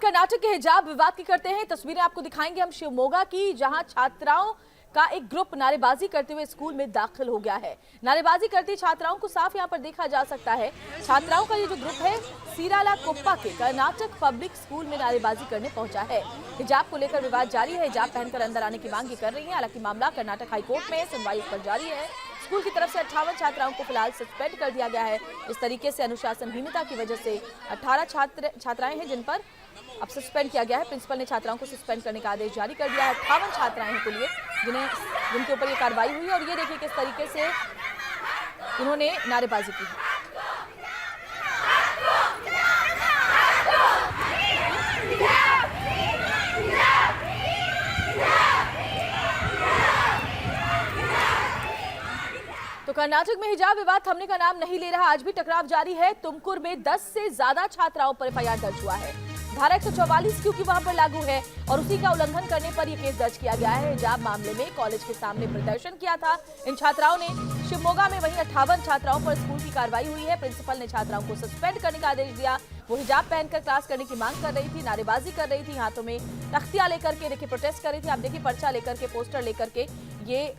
कर्नाटक के हिजाब विवाद की करते हैं। तस्वीरें आपको दिखाएंगे हम शिवमोगा की, जहां छात्राओं का एक ग्रुप नारेबाजी करते हुए स्कूल में दाखिल हो गया है। नारेबाजी करती छात्राओं को साफ यहां पर देखा जा सकता है। छात्राओं का ये जो ग्रुप है सीराला कोप्पा के कर्नाटक पब्लिक स्कूल में नारेबाजी करने पहुंचा है। हिजाब को लेकर विवाद जारी है। हिजाब पहनकर अंदर आने की मांग कर रही है। हालांकि मामला कर्नाटक हाईकोर्ट में सुनवाई पर जारी है। स्कूल की तरफ से 58 छात्राओं को फिलहाल सस्पेंड कर दिया गया है। इस तरीके से अनुशासनहीनता की वजह से 18 छात्राएं हैं जिन पर अब सस्पेंड किया गया है। प्रिंसिपल ने छात्राओं को सस्पेंड करने का आदेश जारी कर दिया है। 58 छात्राएं हैं कुल जिनके ऊपर ये कार्रवाई हुई है। और ये देखिए किस तरीके से इन्होंने नारेबाजी की है। तो कर्नाटक में हिजाब विवाद थमने का नाम नहीं ले रहा। आज भी टकराव जारी है। तुमकुर में 10 से ज्यादा छात्राओं पर एफआईआर दर्ज हुआ है। धारा 144 क्योंकि वहां पर लागू है और उसी का उल्लंघन करने पर यह केस दर्ज किया गया है। हिजाब मामले में कॉलेज के सामने प्रदर्शन किया था इन छात्राओं ने। शिवमोगा में वहीं 58 छात्राओं पर स्कूल की कार्रवाई हुई है। प्रिंसिपल ने छात्राओं को सस्पेंड करने का आदेश दिया। वो हिजाब पहनकर क्लास करने की मांग कर रही थी, नारेबाजी कर रही थी, हाथों में तख्तियां लेकर के देखिए प्रोटेस्ट कर रही थी। आप देखिए पर्चा लेकर के, पोस्टर लेकर के ये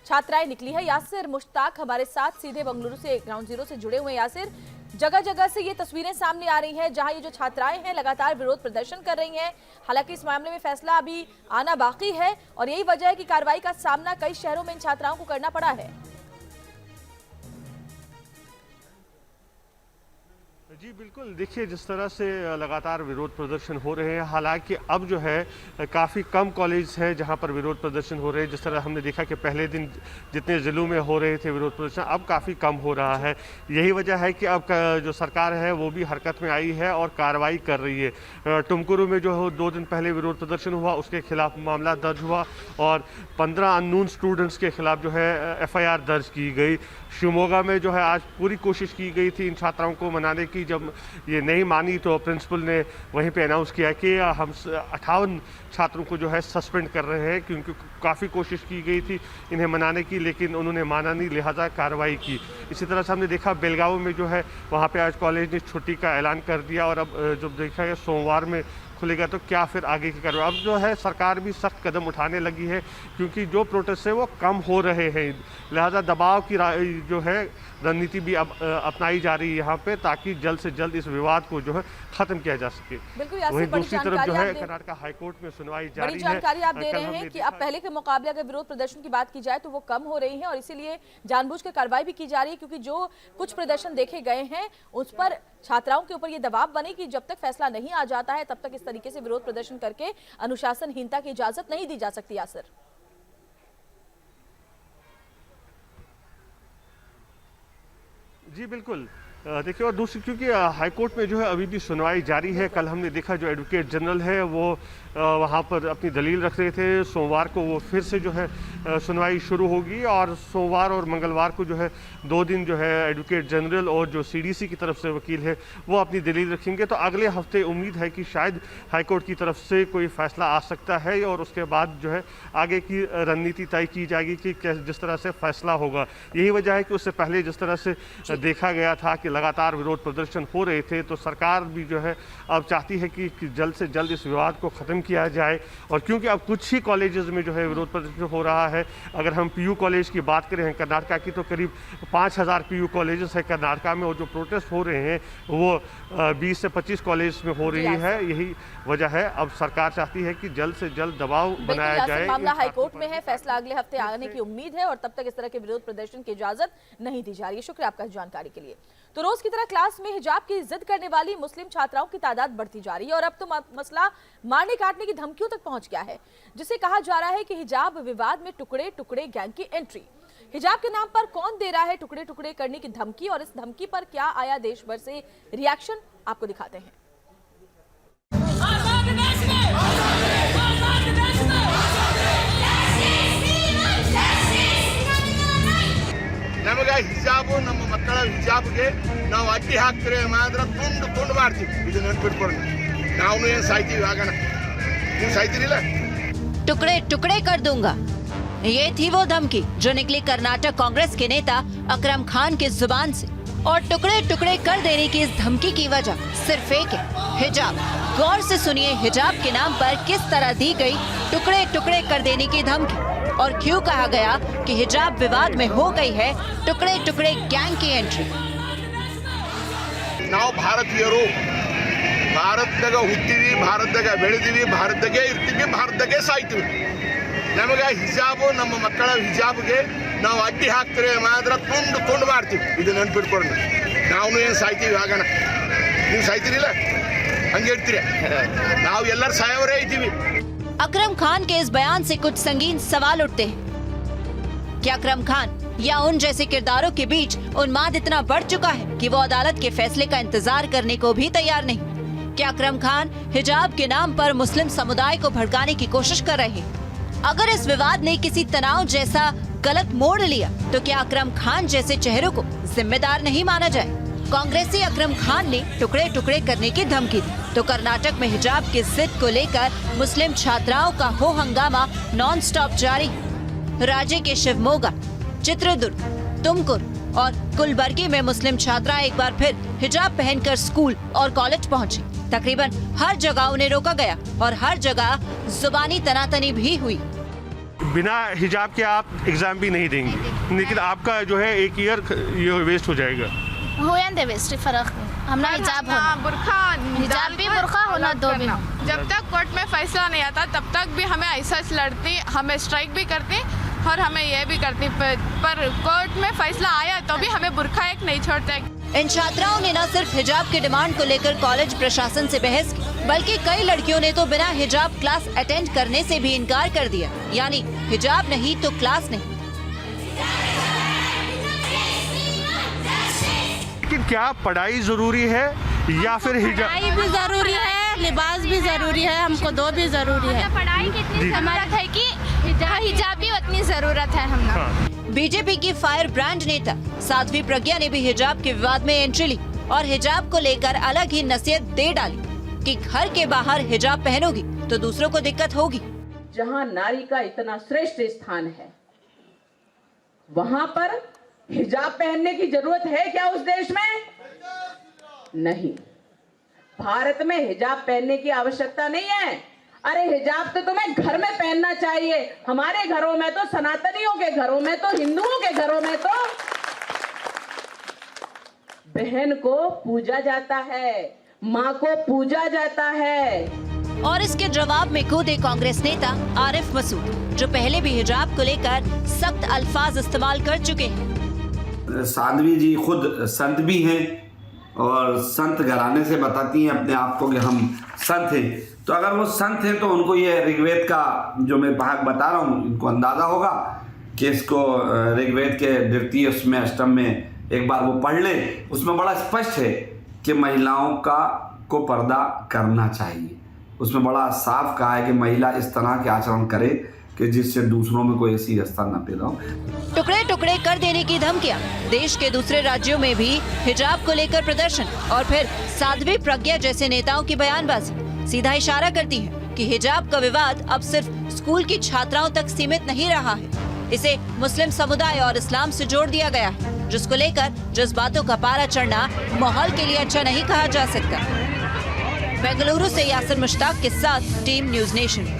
छात्राएं निकली है। यासिर मुश्ताक हमारे साथ सीधे बेंगलुरु से ग्राउंड जीरो से जुड़े हुए। यासिर, जगह जगह से ये तस्वीरें सामने आ रही हैं जहां ये जो छात्राएं हैं लगातार विरोध प्रदर्शन कर रही हैं। हालांकि इस मामले में फैसला अभी आना बाकी है और यही वजह है कि कार्रवाई का सामना कई शहरों में इन छात्राओं को करना पड़ा है। जी बिल्कुल, देखिए जिस तरह से लगातार विरोध प्रदर्शन हो रहे हैं, हालांकि अब जो है काफ़ी कम कॉलेज हैं जहां पर विरोध प्रदर्शन हो रहे हैं। जिस तरह हमने देखा कि पहले दिन जितने ज़िलों में हो रहे थे विरोध प्रदर्शन, अब काफ़ी कम हो रहा है। यही वजह है कि अब जो सरकार है वो भी हरकत में आई है और कार्रवाई कर रही है। टुमकुरू में जो है 2 दिन पहले विरोध प्रदर्शन हुआ, उसके खिलाफ मामला दर्ज हुआ और 15 अननोन स्टूडेंट्स के खिलाफ जो है एफआईआर दर्ज की गई। शिवमोगा में जो है आज पूरी कोशिश की गई थी इन छात्राओं को मनाने की। जब ये नहीं मानी तो प्रिंसिपल ने वहीं पे अनाउंस किया कि हम 58 छात्रों को जो है सस्पेंड कर रहे हैं, क्योंकि काफ़ी कोशिश की गई थी इन्हें मनाने की, लेकिन उन्होंने माना नहीं, लिहाजा कार्रवाई की। इसी तरह से हमने देखा बेलगावी में जो है वहाँ पे आज कॉलेज ने छुट्टी का ऐलान कर दिया और अब जब देखा गया सोमवार में खुलेगा तो क्या फिर आगे की कार्रवाई। अब जो है सरकार भी सख्त कदम उठाने लगी है, क्योंकि जो प्रोटेस्ट है वो कम हो रहे हैं। लिहाजा दबाव की जो है रणनीति भी अब अपनाई जा रही है यहाँ पे, ताकि जल्द से जल्द इस विवाद को जो है खत्म किया जा सके। वहीं दूसरी तरफ जो है कर्नाटक हाईकोर्ट में सुनवाई जारी है। जानकारी आप दे रहे हैं कि अब पहले के मुकाबले अगर विरोध प्रदर्शन की बात की जाए तो वो कम हो रही है और इसीलिए जानबूझकर कार्रवाई भी की जा रही है, क्योंकि जो कुछ प्रदर्शन देखे गए हैं उस पर छात्राओं के ऊपर ये दबाव बने कि जब तक फैसला नहीं आ जाता है तब तक इस तरीके से विरोध प्रदर्शन करके अनुशासनहीनता की इजाजत नहीं दी जा सकती। यासिर, जी बिल्कुल, देखिए और दूसरी क्योंकि हाईकोर्ट में जो है अभी भी सुनवाई जारी है। कल हमने देखा जो एडवोकेट जनरल है वो वहाँ पर अपनी दलील रख रहे थे। सोमवार को वो फिर से जो है सुनवाई शुरू होगी और सोमवार और मंगलवार को जो है 2 दिन जो है एडवोकेट जनरल और जो सीडीसी की तरफ से वकील है वो अपनी दलील रखेंगे। तो अगले हफ्ते उम्मीद है कि शायद हाईकोर्ट की तरफ से कोई फैसला आ सकता है और उसके बाद जो है आगे की रणनीति तय की जाएगी कि जिस तरह से फैसला होगा। यही वजह है कि उससे पहले जिस तरह से देखा गया था कि लगातार विरोध प्रदर्शन हो रहे थे, तो सरकार भी जो है अब चाहती है कि जल्द से जल्द इस विवाद को ख़त्म किया जाए। और क्योंकि अब कुछ ही कॉलेजेस में जो है विरोध प्रदर्शन हो रहा है, अगर हम पीयू कॉलेज की बात करें कर्नाटक की, तो करीब 5000 पीयू कॉलेजेस है कर्नाटक में और जो प्रोटेस्ट हो रहे हैं वो 20 से 25 कॉलेज में हो रही है। यही वजह है अब सरकार चाहती है कि जल्द से जल्द दबाव बनाया जाए। मामला हाईकोर्ट में है, फैसला अगले हफ्ते आने की उम्मीद है और तब तक इस तरह के विरोध प्रदर्शन की इजाजत नहीं दी जा रही है। शुक्रिया आपका जानकारी के लिए। तो रोज की तरह क्लास में हिजाब की जिद करने वाली मुस्लिम छात्राओं की तादाद बढ़ती जा रही है और अब तो मसला मारने काटने की धमकियों तक पहुंच गया है, जिसे कहा जा रहा है कि हिजाब विवाद में टुकड़े टुकड़े गैंग की एंट्री। हिजाब के नाम पर कौन दे रहा है टुकड़े टुकड़े करने की धमकी और इस धमकी पर क्या आया देश भर से रिएक्शन, आपको दिखाते हैं। ನಮಗೆ ಹಿಜಾಬು ನಮ್ಮ ಮಕ್ಕಳ ಹಿಜಾಬ್ಗೆ ನಾವು ಅಡ್ಡಿ ಹಾಕ್ತಿರೆ ಮಾತ್ರ ತುಂಡು ಮಾಡ್ತೀವಿ. ಇದು ನೆನ್ಪಿಟ್ಕೊಂಡು ನಾವು ಏನು ಸಾಯ್ತೀವಿ ಆಗೋಣ, ನೀವು ಸಾಯ್ತೀರಿಲ್ಲ। टुकड़े टुकड़े कर दूंगा, ये थी वो धमकी जो निकली कर्नाटक कांग्रेस के नेता अकरम खान की जुबान से और टुकड़े टुकड़े कर देने की इस धमकी की वजह सिर्फ एक है, हिजाब। गौर से सुनिए हिजाब के नाम पर किस तरह दी गई टुकड़े टुकड़े कर देने की धमकी और क्यों कहा गया कि हिजाब विवाद में हो गई है टुकड़े टुकड़े गैंग की एंट्री। ನಾವು ಭಾರತೀಯರು ಭಾರತದಾಗ ಹುಟ್ಟಿವಿ, ಭಾರತದಾಗ ಬೆಳೆದಿವಿ, ಭಾರತದಾಗೆ ಇರ್ತೀವಿ, ಭಾರತದಾಗೆ ಸಾಯ್ತೀವಿ. ನಮಗೆ ಹಿಜಾಬು, ನಮ್ಮ ಮಕ್ಕಳ ಹಿಜಾಬ್ಗೆ ನಾವು ಅಡ್ಡಿ ಹಾಕ್ತಾರೆ ಮಾತ್ರ ತುಂಡು ಮಾಡ್ತೀವಿ. ಇದು ನೆನ್ಪಿಟ್ಕೊಂಡು ನಾವು ಏನು ಸಾಯ್ತೀವಿ ಆಗೋಣ, ನೀವು ಸಾಯ್ತೀರಿಲ್ಲ ಹಂಗೆ ಇರ್ತೀರಿ, ನಾವು ಎಲ್ಲರೂ ಸಾಯವರೇ ಇದ್ದೀವಿ. अकरम खान के इस बयान से कुछ संगीन सवाल उठते हैं। क्या अकरम खान या उन जैसे किरदारों के बीच उन्माद इतना बढ़ चुका है कि वो अदालत के फैसले का इंतजार करने को भी तैयार नहीं? क्या अकरम खान हिजाब के नाम पर मुस्लिम समुदाय को भड़काने की कोशिश कर रहे हैं? अगर इस विवाद ने किसी तनाव जैसा गलत मोड़ लिया तो क्या अकरम खान जैसे चेहरों को जिम्मेदार नहीं माना जाए? कांग्रेसी अकरम खान ने टुकड़े टुकड़े करने की धमकी दी तो कर्नाटक में हिजाब की जिद को लेकर मुस्लिम छात्राओं का हो हंगामा नॉन स्टॉप जारी है। राज्य के शिवमोगा, चित्रदुर्ग, तुमकुर और कुलबर्गी में मुस्लिम छात्राएं एक बार फिर हिजाब पहनकर स्कूल और कॉलेज पहुंची। तकरीबन हर जगह उन्हें रोका गया और हर जगह जुबानी तनातनी भी हुई। बिना हिजाब के आप एग्जाम भी नहीं देंगे, लेकिन आपका जो है एक ईयर ये वेस्ट हो जाएगा। हो या दे वेस्ट फर्क नहीं, हमरा हिजाब होना, बुरखा हिजाब भी बुरखा होना दो भी। जब तक कोर्ट में फैसला नहीं आता तब तक भी हमें ऐसा लड़ती, हमें स्ट्राइक भी करती और हमें ये भी करती, पर कोर्ट में फैसला आया तो भी हमें बुरखा एक नहीं छोड़ते। इन छात्राओं ने न सिर्फ हिजाब की डिमांड को लेकर कॉलेज प्रशासन से बहस की, बल्कि कई लड़कियों ने तो बिना हिजाब क्लास अटेंड करने से भी इनकार कर दिया, यानी हिजाब नहीं तो क्लास नहीं। लेकिन क्या पढ़ाई जरूरी है या फिर हिजाब? पढ़ाई भी जरूरी है, लिबास भी जरूरी है, हमको दो भी जरूरी है। पढ़ाई की इतनी जरूरत है कि हिजाब भी उतनी जरूरत है हम लोग। बीजेपी की फायर ब्रांड नेता साध्वी प्रज्ञा ने भी हिजाब के विवाद में एंट्री ली और हिजाब को लेकर अलग ही नसीहत दे डाली कि घर के बाहर हिजाब पहनोगी तो दूसरों को दिक्कत होगी। जहां नारी का इतना श्रेष्ठ स्थान है, वहां पर हिजाब पहनने की जरूरत है क्या उस देश में? नहीं, भारत में हिजाब पहनने की आवश्यकता नहीं है। अरे हिजाब तो तुम्हें घर में पहनना चाहिए। हमारे घरों में तो, सनातनियों के घरों में तो, हिंदुओं के घरों में तो बहन को पूजा जाता है, माँ को पूजा जाता है। और इसके जवाब में कूदे कांग्रेस नेता आरिफ मसूद, जो पहले भी हिजाब को लेकर सख्त अल्फाज इस्तेमाल कर चुके हैं। साध्वी जी खुद संत भी हैं और संत घराने से बताती हैं अपने आप को कि हम संत हैं। तो अगर वो संत हैं तो उनको ये ऋग्वेद का जो मैं भाग बता रहा हूँ, इनको अंदाज़ा होगा कि इसको ऋग्वेद के 2 उसमें अष्टम में एक बार वो पढ़ लें। उसमें बड़ा स्पष्ट है कि महिलाओं को पर्दा करना चाहिए। उसमें बड़ा साफ कहा है कि महिला इस तरह के आचरण करे कि जिससे दूसरों में कोई ऐसी अवस्था न पैदा हो। टुकड़े टुकड़े कर देने की धमकियां, देश के दूसरे राज्यों में भी हिजाब को लेकर प्रदर्शन और फिर साध्वी प्रज्ञा जैसे नेताओं की बयानबाजी सीधा इशारा करती है कि हिजाब का विवाद अब सिर्फ स्कूल की छात्राओं तक सीमित नहीं रहा है। इसे मुस्लिम समुदाय और इस्लाम से जोड़ दिया गया है, जिसको लेकर जज्बातों का पारा चढ़ना माहौल के लिए अच्छा नहीं कहा जा सकता। बेंगलुरु से यासिर मुश्ताक के साथ टीम न्यूज़ नेशन।